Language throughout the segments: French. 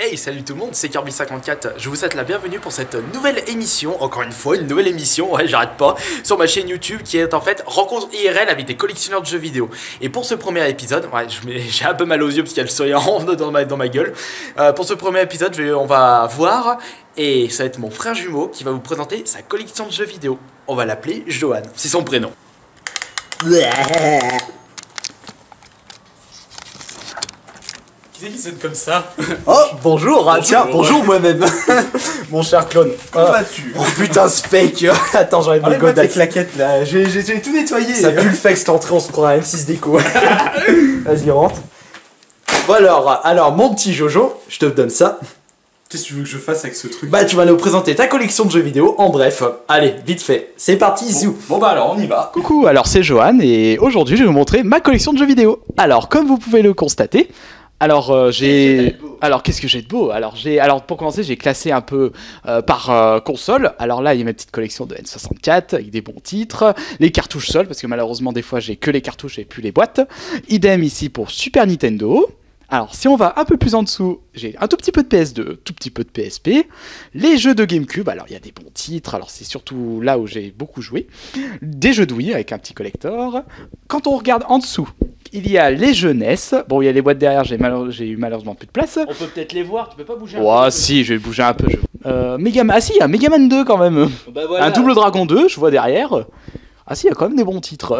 Hey, salut tout le monde, c'est Kirby54. Je vous souhaite la bienvenue pour cette nouvelle émission, encore une fois, une nouvelle émission, ouais, j'arrête pas, sur ma chaîne YouTube qui est en fait Rencontre IRL avec des collectionneurs de jeux vidéo. Et pour ce premier épisode, ouais, j'ai un peu mal aux yeux parce qu'il y a le sourire dans ma gueule. Pour ce premier épisode, on va voir, et ça va être mon frère jumeau qui va vous présenter sa collection de jeux vidéo. On va l'appeler Johan, c'est son prénom. Qui c'est qui sonne comme ça? Oh, bonjour, tiens, bonjour moi-même. Mon cher clone. Comment vas-tu? Oh putain, ce fake. Attends, j'enlève mes Enlève-moi tes Godax. claquettes là, j'ai tout nettoyé. Ça pue le fake, cette entrée, on se croit à M6 déco. Vas-y, rentre. Bon alors, mon petit Jojo, je te donne ça. Qu'est-ce que tu veux que je fasse avec ce truc? Bah, tu vas nous présenter ta collection de jeux vidéo en bref. Allez, vite fait, c'est parti, zou. Bon bah alors on y va. Coucou, alors c'est Johan et aujourd'hui je vais vous montrer ma collection de jeux vidéo. Alors comme vous pouvez le constater, qu'est-ce que j'ai de beau? Alors pour commencer, j'ai classé un peu par console. Alors là, il y a ma petite collection de N64 avec des bons titres, les cartouches seules parce que malheureusement des fois j'ai que les cartouches et plus les boîtes. Idem ici pour Super Nintendo. Alors, si on va un peu plus en dessous, j'ai un tout petit peu de PS2, tout petit peu de PSP, les jeux de GameCube, alors il y a des bons titres, alors c'est surtout là où j'ai beaucoup joué, des jeux de Wii avec un petit collector. Quand on regarde en dessous, il y a les jeux NES, bon il y a les boîtes derrière, j'ai eu malheureusement plus de place. On peut peut-être les voir, tu peux pas bouger un Ouais, peu? si, je vais bouger un peu. Ah si, il y a Mega Man 2 quand même. Bah voilà. Un Double Dragon 2, je vois derrière. Ah si, il y a quand même des bons titres.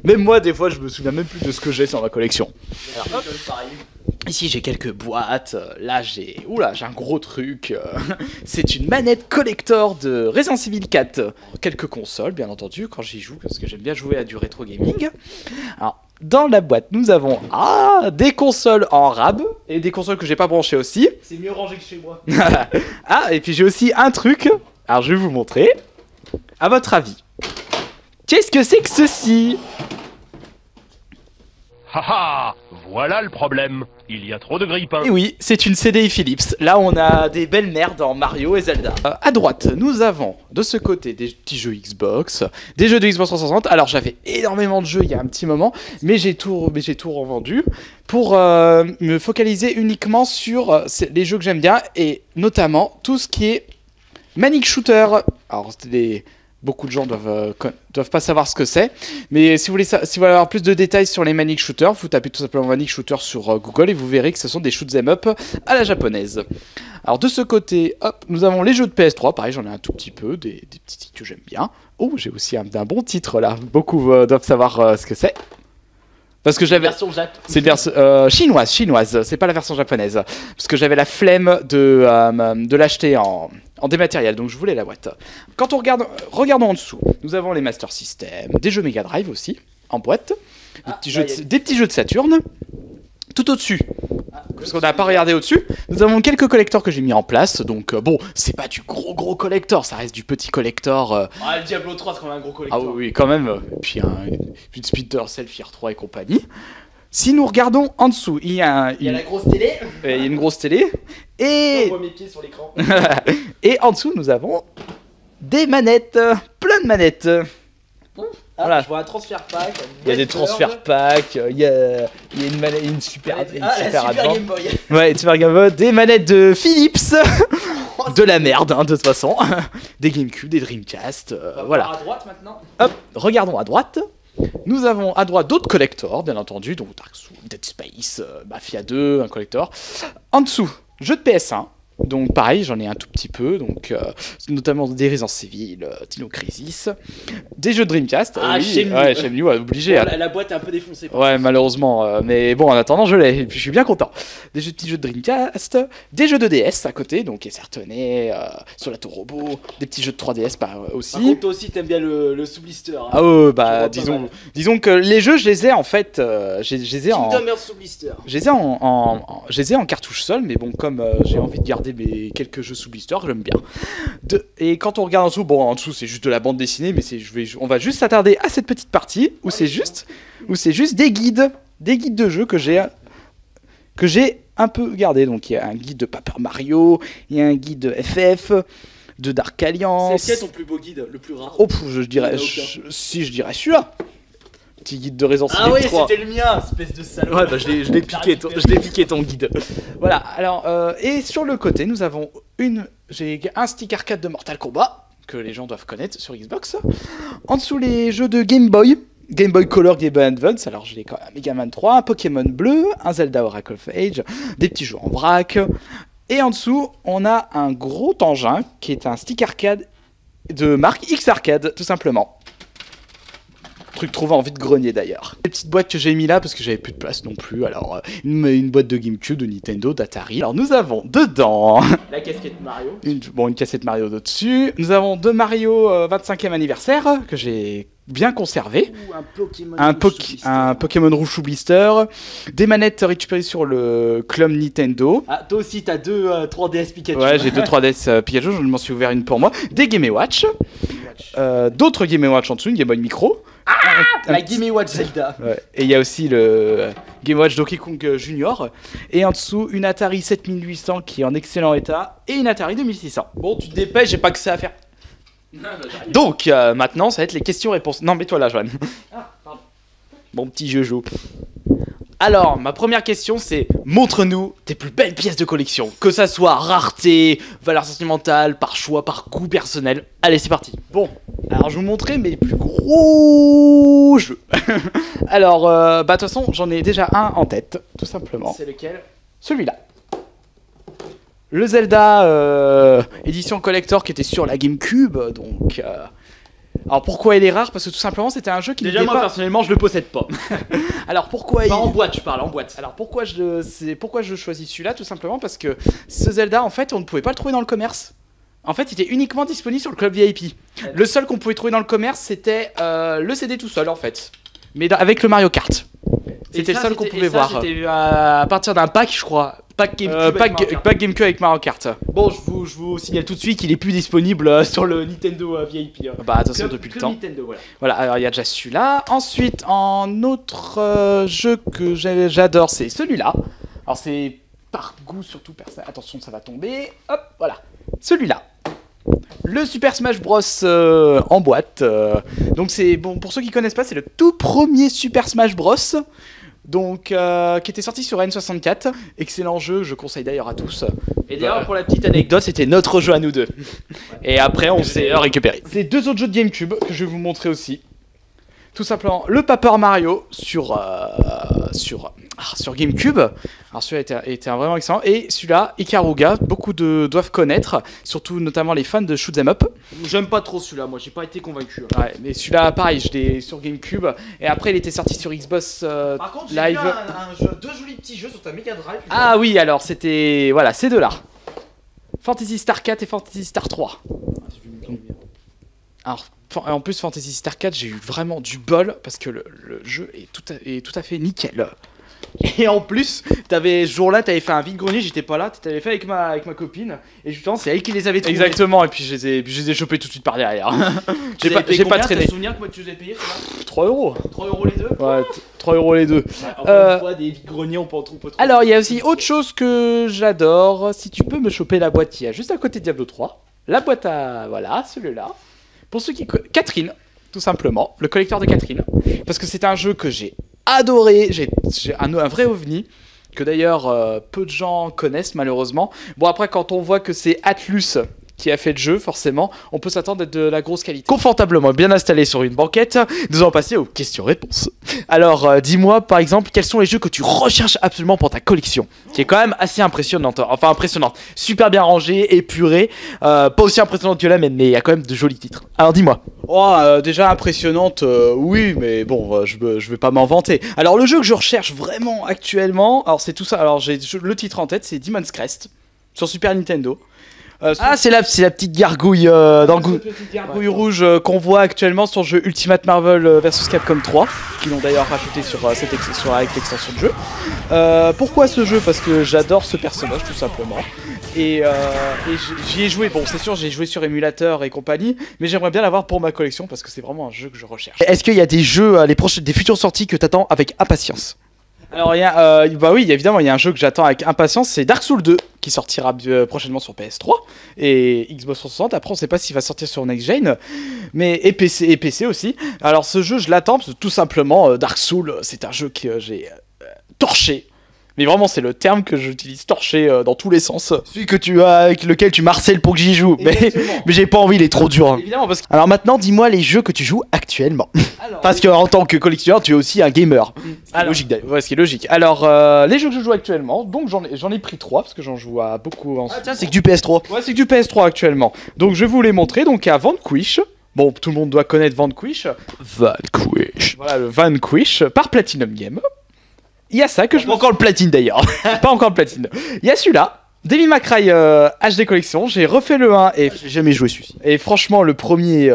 Même moi, des fois, je me souviens même plus de ce que j'ai sur ma collection. Alors, hop. Ici, j'ai quelques boîtes. Là, j'ai un gros truc. C'est une manette collector de Resident Evil 4. Quelques consoles, bien entendu, quand j'y joue, parce que j'aime bien jouer à du rétro gaming. Alors, dans la boîte, nous avons des consoles en rab et des consoles que j'ai pas branchées aussi. C'est mieux rangé que chez moi. Et puis j'ai aussi un truc. Alors, je vais vous montrer. À votre avis, qu'est-ce que c'est que ceci? Haha, voilà le problème. Il y a trop de grille-pain. Et oui, c'est une CDI Philips. Là, on a des belles mères dans Mario et Zelda. À droite, nous avons de ce côté des petits jeux Xbox, des jeux de Xbox 360. Alors, j'avais énormément de jeux il y a un petit moment, mais j'ai tout revendu pour me focaliser uniquement sur les jeux que j'aime bien et notamment tout ce qui est Manic Shooter. Alors, beaucoup de gens doivent pas savoir ce que c'est, mais si vous voulez avoir plus de détails sur les Manic Shooters, vous tapez tout simplement Manic Shooter sur Google et vous verrez que ce sont des shoot'em up à la japonaise. Alors de ce côté, hop, nous avons les jeux de PS3, pareil j'en ai un tout petit peu, des petits titres que j'aime bien. Oh, j'ai aussi un bon titre là, beaucoup doivent savoir ce que c'est. Parce que j'avais. C'est une version chinoise, c'est pas la version japonaise. Parce que j'avais la flemme de l'acheter en dématériel, donc je voulais la boîte. Quand on regardons en dessous, nous avons les Master System, des jeux Mega Drive aussi, en boîte, des petits jeux de Saturn. Tout au-dessus, parce qu'on n'a pas regardé au-dessus, nous avons quelques collectors que j'ai mis en place, donc bon, c'est pas du gros collector, ça reste du petit collector. Le Diablo 3 c'est quand même un gros collector. Ah oui, quand même, et puis une Splinter Cell Fear 3 et compagnie. Si nous regardons en dessous, il y a la grosse télé. Il y a une grosse télé, et... On voit mes pieds sur l'écran. Et en dessous, nous avons des manettes, plein de manettes. Voilà. Je vois un transfert pack. Il y a des transfert packs, il y a une super Super Game Boy. Ouais, Super Game Boy, des manettes de Philips, de la merde de toute façon, des GameCube, des Dreamcast, voilà. À droite maintenant. Hop, regardons à droite. Nous avons à droite d'autres collectors, bien entendu, donc Dark Souls, Dead Space, Mafia 2, un collector. En dessous, jeux de PS1. Donc pareil, j'en ai un tout petit peu, donc notamment des Resident Evil, Dino Crisis, des jeux de Dreamcast. Shenmue, obligé. Bon, la boîte est un peu défoncée. Ouais, malheureusement, mais bon, en attendant, je l'ai, et puis je suis bien content. Des petits jeux de Dreamcast, des jeux de DS à côté, donc Certonnet, Solato Robo, des petits jeux de 3DS aussi. Par contre, toi aussi, t'aimes bien le sous-blister. Hein. Ah ouais, bah disons que les jeux, je les ai en fait, je les ai en... Kingdom Hearts sous-blister. Je les ai en cartouche seule, mais bon, comme j'ai envie de garder mes quelques jeux sous blister, j'aime bien. Et quand on regarde en dessous, bon, en dessous c'est juste de la bande dessinée, mais on va juste s'attarder à cette petite partie où c'est juste des guides de jeux que j'ai un peu gardé. Donc il y a un guide de Paper Mario, il y a un guide de FF, de Dark Alliance. C'est quel ton plus beau guide, le plus rare? Oh, je dirais celui-là. Petit guide de Resident Ah Evil oui, 3. c'était le mien, espèce de salaud. Ouais, bah je l'ai piqué ton guide. Voilà, alors, et sur le côté, nous avons j'ai un stick arcade de Mortal Kombat, que les gens doivent connaître sur Xbox. En dessous, les jeux de Game Boy Color, Game Boy Advance, alors j'ai quand même un Mega Man 3, un Pokémon bleu, un Zelda Oracle of Age, des petits jeux en vrac. Et en dessous, on a un gros engin, qui est un stick arcade de marque X Arcade, tout simplement. Truc trouvé en vide-grenier d'ailleurs. Les petites boîtes que j'ai mis là parce que j'avais plus de place non plus. Alors une boîte de GameCube, de Nintendo, d'Atari. Alors nous avons dedans La casquette Mario. une cassette Mario de dessus. Nous avons deux Mario 25e anniversaire que j'ai bien conservé. Ou un Pokémon. Un Pokémon Rouge ou Blister. Des manettes récupérées sur le club Nintendo. Ah, toi aussi, t'as deux 3DS Pikachu. Ouais, j'ai deux 3DS Pikachu, je m'en suis ouvert une pour moi. Des Game & Watch. D'autres Game & Watch en dessous, une Game Boy Micro. La Game & Watch Zelda. Ouais. Et il y a aussi le Game Watch Donkey Kong Junior. Et en dessous, une Atari 7800 qui est en excellent état. Et une Atari 2600. Bon, tu te dépêches, j'ai pas que ça à faire. Donc, maintenant, ça va être les questions-réponses. Non, mets-toi là, Joanne. Ah, pardon. Mon petit Jojo. Alors, ma première question, c'est montre-nous tes plus belles pièces de collection. Que ça soit rareté, valeur sentimentale, par choix, par goût personnel. Allez, c'est parti. Bon, alors je vais vous montrer mes plus gros jeux. Alors, bah de toute façon, j'en ai déjà un en tête, tout simplement. C'est lequel? Celui-là. Le Zelda édition collector qui était sur la GameCube, donc... Alors pourquoi il est rare? Parce que tout simplement c'était un jeu qui Déjà, n'était moi pas... personnellement, je le possède pas. Alors pourquoi Pas en boîte, je parle en boîte. Alors pourquoi je choisis celui-là? Tout simplement parce que ce Zelda, en fait, on ne pouvait pas le trouver dans le commerce. En fait, il était uniquement disponible sur le club VIP. Le seul qu'on pouvait trouver dans le commerce, c'était le CD tout seul, en fait. Mais avec le Mario Kart. C'était le seul qu'on pouvait voir. C'était à partir d'un pack, je crois. Pack GameCube. Pack GameCube avec Mario Kart. Bon, je vous signale tout de suite qu'il est plus disponible sur le Nintendo VIP. Bah attention, depuis le temps. Nintendo, voilà. Voilà, alors il y a déjà celui-là. Ensuite, en autre jeu que j'adore, c'est celui-là. Alors c'est par goût surtout personne. Attention, ça va tomber. Hop, voilà. Celui-là. Le Super Smash Bros en boîte. Donc c'est bon pour ceux qui connaissent pas, c'est le tout premier Super Smash Bros. Donc qui était sorti sur N64. Excellent jeu, je conseille d'ailleurs à tous. Et d'ailleurs, pour la petite anecdote, c'était notre jeu à nous deux. Et après, on s'est récupéré. C'est deux autres jeux de GameCube que je vais vous montrer aussi. Tout simplement, le Paper Mario sur GameCube. Alors celui-là était vraiment excellent. Et celui-là, Ikaruga, beaucoup doivent connaître, surtout notamment les fans de Shoot'em Up. J'aime pas trop celui-là, moi j'ai pas été convaincu. Ouais, mais celui-là, pareil, je l'ai sur GameCube. Et après, il était sorti sur Xbox Par contre, Live. j'ai vu deux jolis petits jeux sur ta Mega Drive. Ah oui, alors c'était... Voilà, ces deux-là. Fantasy Star 4 et Fantasy Star 3. Alors, en plus, Fantasy Star 4, j'ai eu vraiment du bol parce que le jeu est tout à fait nickel. Et en plus, ce jour-là, t'avais fait un vide-grenier, j'étais pas là, t'avais fait avec ma copine, et justement, c'est elle qui les avait trouvés. Exactement, et puis je les ai chopés tout de suite par derrière. J'ai pas traîné. T'as souvenir que moi tu les as payés, ça 3 euros. 3 euros les deux. Ouais, 3 euros les deux. Encore une fois, des vide-greniers, on peut en trouver pas trop. Alors, il y a aussi autre chose que j'adore. Si tu peux me choper la boîte qui est juste à côté de Diablo 3. La boîte à... Voilà, celui-là. Pour ceux qui... Catherine, tout simplement. Le collecteur de Catherine. Parce que c'est un jeu que j'ai adoré. J'ai un vrai ovni. Que d'ailleurs, peu de gens connaissent, malheureusement. Bon, après, quand on voit que c'est Atlus qui a fait le jeu, forcément, on peut s'attendre à de la grosse qualité. Confortablement bien installé sur une banquette, nous allons passer aux questions-réponses. Alors, dis-moi, par exemple, quels sont les jeux que tu recherches absolument pour ta collection, qui est quand même assez impressionnante. Enfin, impressionnante. Super bien rangée, épurée. Pas aussi impressionnante que la mienne, mais il y a quand même de jolis titres. Alors, dis-moi. Oh, déjà impressionnante, oui, mais bon, je vais pas m'en vanter. Alors, le jeu que je recherche vraiment actuellement, alors c'est tout ça. Alors, j'ai le titre en tête, c'est Demon's Crest, sur Super Nintendo. C'est la petite gargouille dans le goût. Petite Gargouille rouge qu'on voit actuellement sur le jeu Ultimate Marvel vs Capcom 3, qui l'ont d'ailleurs rajouté sur avec l'extension de jeu. Pourquoi ce jeu? Parce que j'adore ce personnage tout simplement. Et j'y ai joué, bon c'est sûr j'ai joué sur émulateur et compagnie, mais j'aimerais bien l'avoir pour ma collection parce que c'est vraiment un jeu que je recherche. Est-ce qu'il y a des jeux, des futures sorties que t'attends avec impatience? Alors, bah oui, évidemment, il y a un jeu que j'attends avec impatience, c'est Dark Souls 2, qui sortira prochainement sur PS3 et Xbox 360. Après, on sait pas s'il va sortir sur Next Gen, mais et PC aussi. Alors, ce jeu, je l'attends parce que tout simplement, Dark Souls, c'est un jeu que j'ai torché. Mais vraiment, c'est le terme que j'utilise, torché dans tous les sens. Celui que tu as, avec lequel tu marcelles pour que j'y joue. Mais j'ai pas envie, il est trop dur. Évidemment, parce que... Alors maintenant, dis-moi les jeux que tu joues actuellement. Parce qu'en tant que collectionneur, tu es aussi un gamer. Logique d'ailleurs. Ouais, ce qui est logique. Alors, les jeux que je joue actuellement, donc j'en ai pris 3 parce que j'en joue à beaucoup en Ah tiens, c'est que du PS3. Ouais, c'est que du PS3 actuellement. Donc je vais vous les montrer. Donc il y a Vanquish. Bon, tout le monde doit connaître Vanquish. Vanquish. Voilà, le Vanquish par Platinum Game. Il y a ça que je... Pas encore le platine d'ailleurs. Pas encore le platine. Il y a celui-là, Devil May Cry HD Collection. J'ai refait le 1 et J'ai jamais joué celui-ci. et franchement le premier,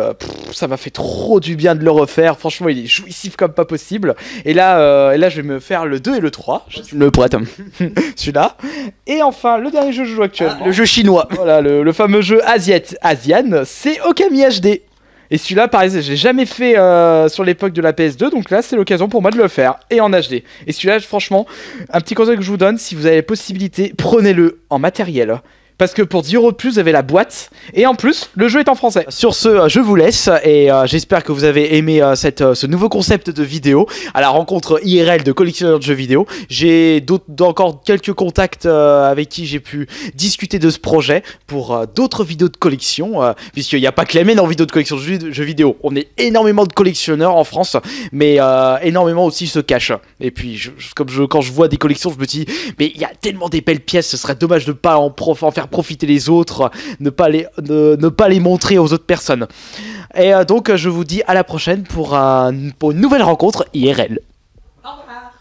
ça m'a fait trop du bien de le refaire. Franchement, il est jouissif comme pas possible. Et là, je vais me faire le 2 et le 3. Tu me le prêtes. Celui-là. Et enfin, le dernier jeu que je joue actuellement. Le jeu chinois. Voilà, le fameux jeu Asian, c'est Okami HD. Et celui-là, pareil, je l'ai jamais fait sur l'époque de la PS2, donc là, c'est l'occasion pour moi de le faire, et en HD. Et celui-là, franchement, un petit conseil que je vous donne, si vous avez la possibilité, prenez-le en matériel. Parce que pour 10 € de plus, vous avez la boîte, et en plus, le jeu est en français. Sur ce, je vous laisse, et j'espère que vous avez aimé ce nouveau concept de vidéo, à la rencontre IRL de collectionneurs de jeux vidéo. J'ai encore quelques contacts avec qui j'ai pu discuter de ce projet pour d'autres vidéos de collection, puisqu'il n'y a pas que les mêmes en vidéo de collection de jeux vidéo. On est énormément de collectionneurs en France, mais énormément aussi se cachent. Et puis, quand je vois des collections, je me dis, mais il y a tellement des belles pièces, ce serait dommage de ne pas en faire profiter les autres, ne pas les montrer aux autres personnes. Et donc je vous dis à la prochaine pour une nouvelle rencontre IRL. Au revoir.